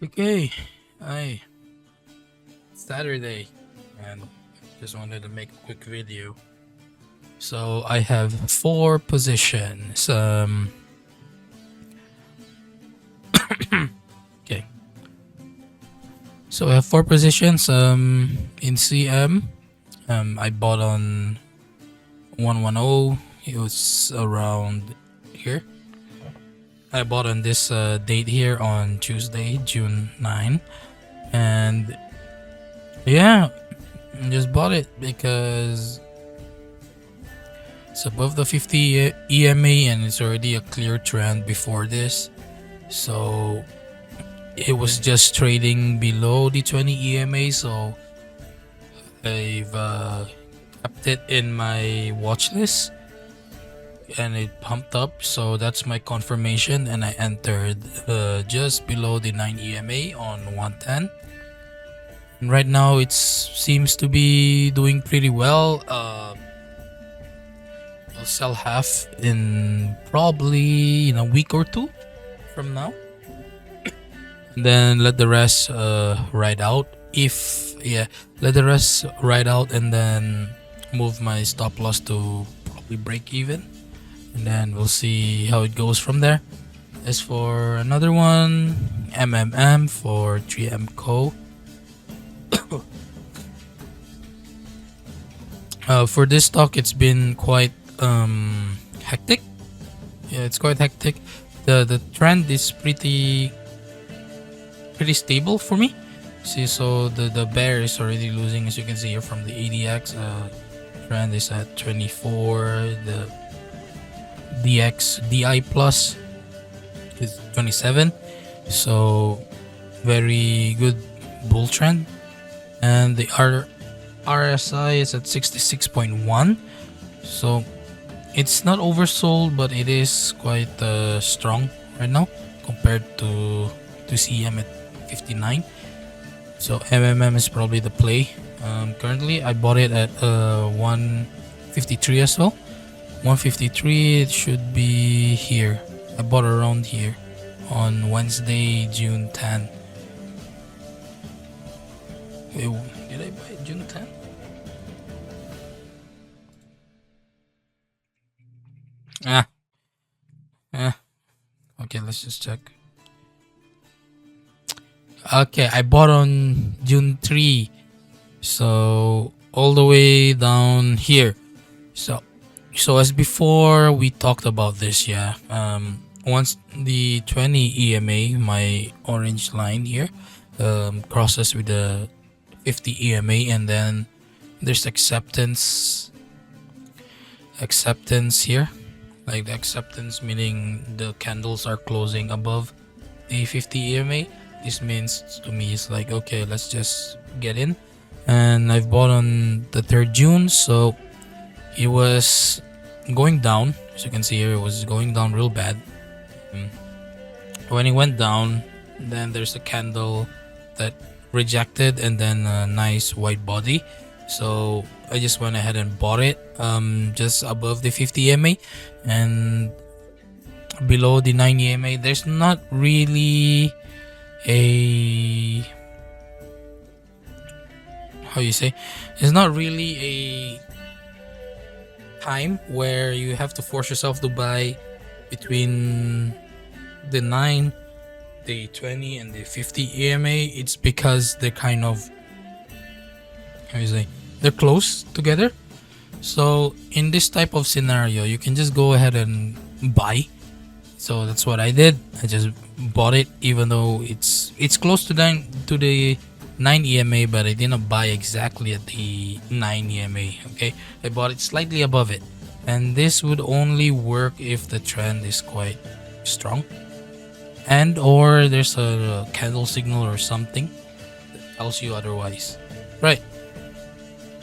Okay, hi. Saturday, and just wanted to make a quick video. So I have four positions. Okay. So I have four positions. In CM, I bought on 110. It was around here. I bought on this date here on Tuesday, June 9, and yeah, just bought it because it's above the 50 EMA and it's already a clear trend before this. So it was just trading below the 20 EMA. So I've kept it in my watch list and it pumped up. So that's my confirmation. And I entered just below the 9 EMA on 110. And right now it seems to be doing pretty well. I'll sell half in probably in a week or two from now, and then let the rest ride out. If yeah, let the rest ride out, and then move my stop loss to probably break even, and then we'll see how it goes from there. As for another one, for 3M Co. For this stock, it's been quite hectic. Yeah, it's quite hectic. The trend is pretty stable for me. See, so the bear is already losing, as you can see here from the ADX. Trend is at 24. The DI plus is 27. So very good bull trend. And the RSI is at 66.1. So it's not oversold, but it is quite strong right now compared to CM at 59. So is probably the play. Currently, I bought it at 153 as well. 153, it should be here. I bought around here on Wednesday, June 10. Wait, did I buy it June 10? Ah, ah. Okay, let's just check. Okay, I bought on June 3. So all the way down here. So as before we talked about this, yeah. Once the 20 EMA, my orange line here, crosses with the 50 EMA, and then there's acceptance here. Like the acceptance meaning the candles are closing above a 50 EMA. This means to me it's like, okay, let's just get in. And I've bought on the 3rd June, so it was going down. As you can see here, it was going down real bad. When it went down, then there's a candle that rejected and then a nice white body. So I just went ahead and bought it just above the 50 EMA and below the 9 EMA. There's not really a it's not really a time where you have to force yourself to buy between the 9, the 20, and the 50 EMA. It's because they're kind of they're close together. So in this type of scenario, you can just go ahead and buy. So that's what I did. I just bought it, even though it's close to the 9 EMA, but I didn't buy exactly at the 9 EMA. Okay, I bought it slightly above it, and this would only work if the trend is quite strong, and or there's a candle signal or something that tells you otherwise. Right.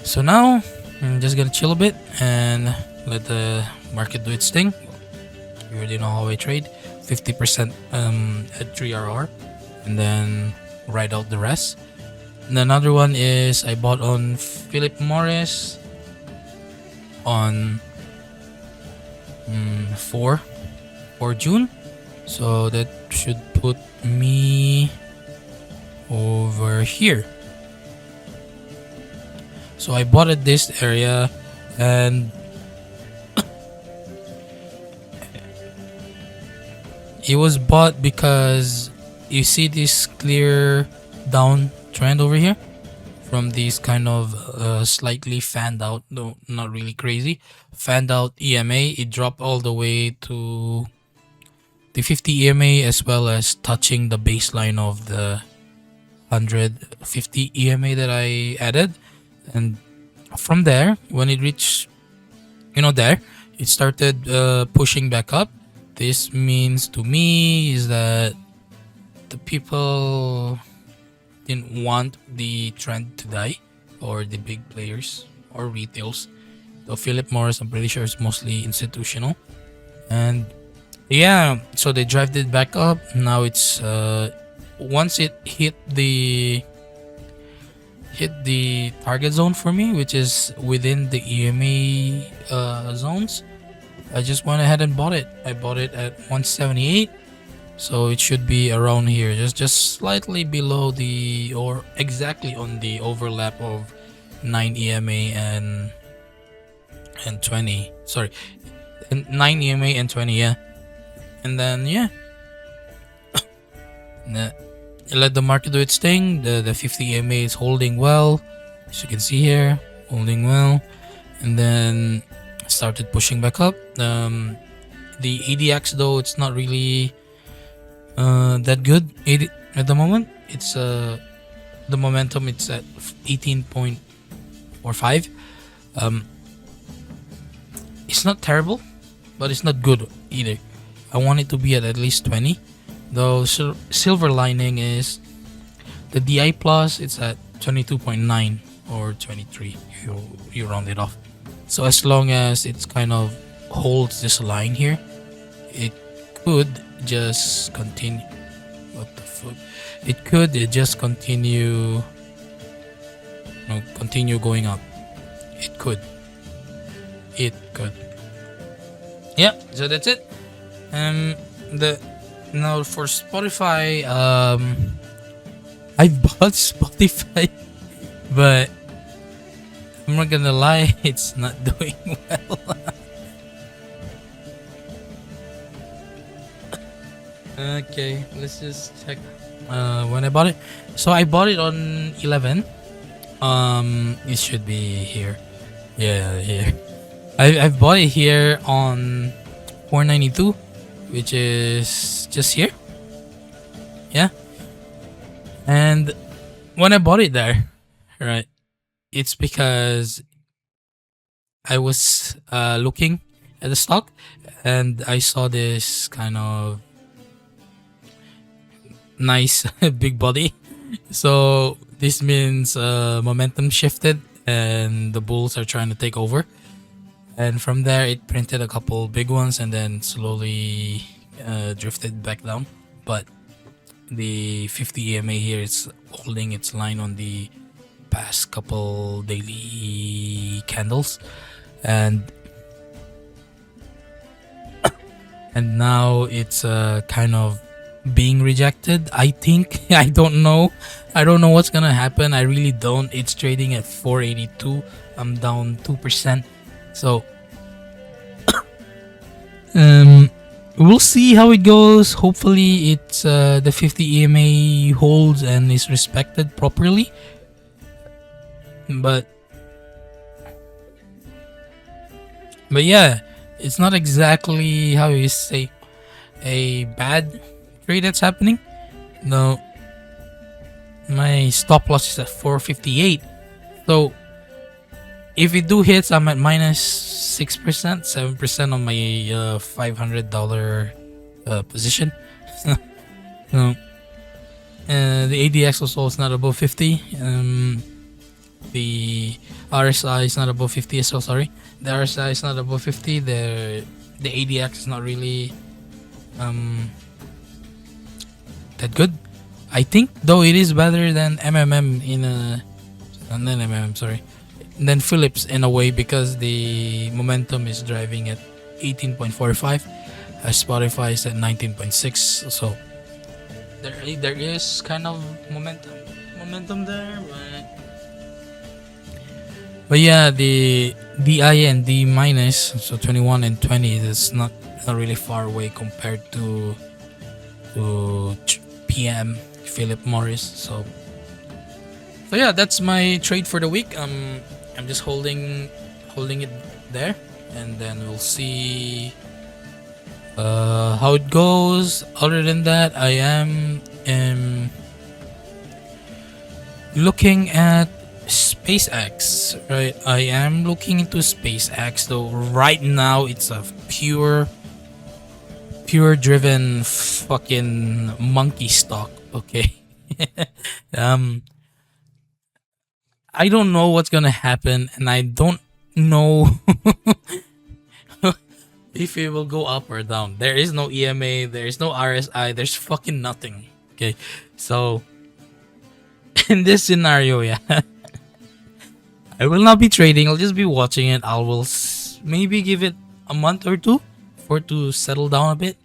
So now I'm just gonna chill a bit and let the market do its thing. You already know how I trade. 50% at 3RR, and then ride out the rest. And another one is I bought on Philip Morris on 4 June. So that should put me over here. So I bought at this area, and it was bought because you see this clear down trend over here from these kind of slightly fanned out, though not really crazy, fanned out EMA. It dropped all the way to the 50 EMA, as well as touching the baseline of the 150 EMA that I added. And from there, when it reached, there, it started pushing back up. This means to me is that the people didn't want the trend to die, or the big players or retails. So Philip Morris, I'm pretty sure, is mostly institutional. And yeah, so they drive it back up. Now it's once it hit the target zone for me, which is within the EMA zones, I just went ahead and bought it. I bought it at 178, so it should be around here, just slightly below the, or exactly on the overlap of 9 EMA and 20. Sorry, 9 EMA and 20. Yeah, and then let the market do its thing. The 50 EMA is holding well, as you can see here, holding well, and then started pushing back up. The ADX, though, it's not really that good at the moment. It's the momentum, it's at 18.45. It's not terrible, but it's not good either. I want it to be at least 20. Though silver lining is the DI plus, it's at 22.9 or 23 if you round it off. So as long as it's kind of holds this line here, it could just continue. What the fuck? It could just continue going up. It could. Yeah, so that's it. Now for Spotify, I bought Spotify, but I'm not gonna lie, it's not doing well. Okay, let's just check when I bought it. So I bought it on 11. It should be here. Yeah, here. I've bought it here on 492, which is just here. Yeah. And when I bought it there, right, it's because I was looking at the stock and I saw this kind of nice big body. So this means momentum shifted and the bulls are trying to take over. And from there, it printed a couple big ones and then slowly drifted back down. But the 50 EMA here is holding its line on the past couple daily candles, and now it's kind of being rejected. I think I don't know what's gonna happen. I really don't. It's trading at 482. I'm down 2%. So we'll see how it goes. Hopefully it's the 50 EMA holds and is respected properly. But yeah, it's not exactly, how you say, a bad trade that's happening. No, my stop loss is at 458. So if it do hits, I'm at minus 6%, 7% on my $500 position. So, the ADX also is not above 50. The RSI is not above 50 as well. Sorry, the RSI is not above 50. The ADX is not really that good. I think, though, it is better than MMM than Philips in a way, because the momentum is driving at 18.45, as Spotify is at 19.6. So there is kind of momentum there, but yeah, the DI and D minus, so 21 and 20, that's not really far away compared to PM Philip Morris. So yeah, that's my trade for the week. I'm just holding it there, and then we'll see how it goes. Other than that, I am looking at SpaceX. Right, I am looking into SpaceX, though. Right now, it's a pure driven fucking monkey stock. Okay. um, I don't know what's gonna happen, and I don't know if it will go up or down. There is no EMA, there is no RSI, there's fucking nothing. Okay, so in this scenario, yeah, I will not be trading. I'll just be watching it. I will maybe give it a month or two for it to settle down a bit.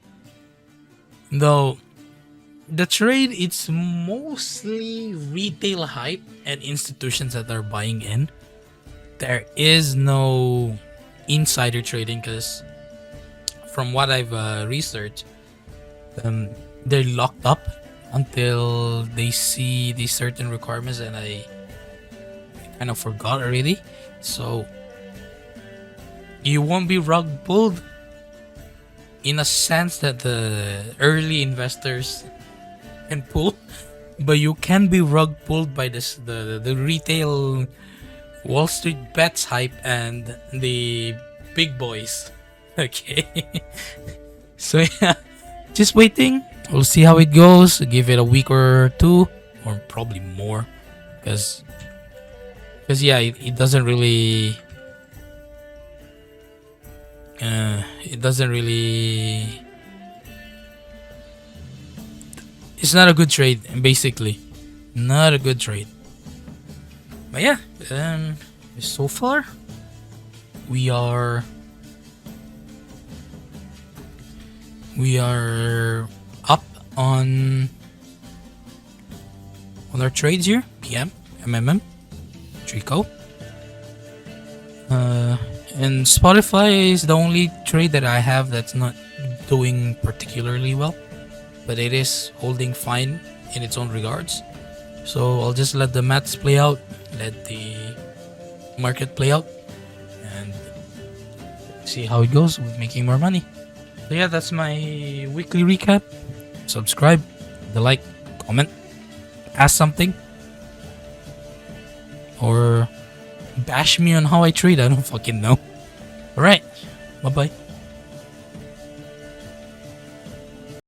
Though the trade, it's mostly retail hype and institutions that are buying in. There is no insider trading because from what I've researched, they're locked up until they see these certain requirements, and I kind of forgot already. So you won't be rug pulled in a sense that the early investors can pull, but you can be rug pulled by the retail Wall Street bets hype and the big boys. Okay. So yeah, just waiting. We'll see how it goes. Give it a week or two, or probably more, because yeah, it doesn't really it's not a good trade, basically. Not a good trade. But yeah, so far we are up on our trades here. PM, MMM, Trico. And Spotify is the only trade that I have that's not doing particularly well, but it is holding fine in its own regards. So I'll just let the maths play out, let the market play out, and see how it goes with making more money. So yeah, that's my weekly recap. Subscribe, the like, comment, ask something, or bash me on how I trade. I don't fucking know. Alright, bye bye.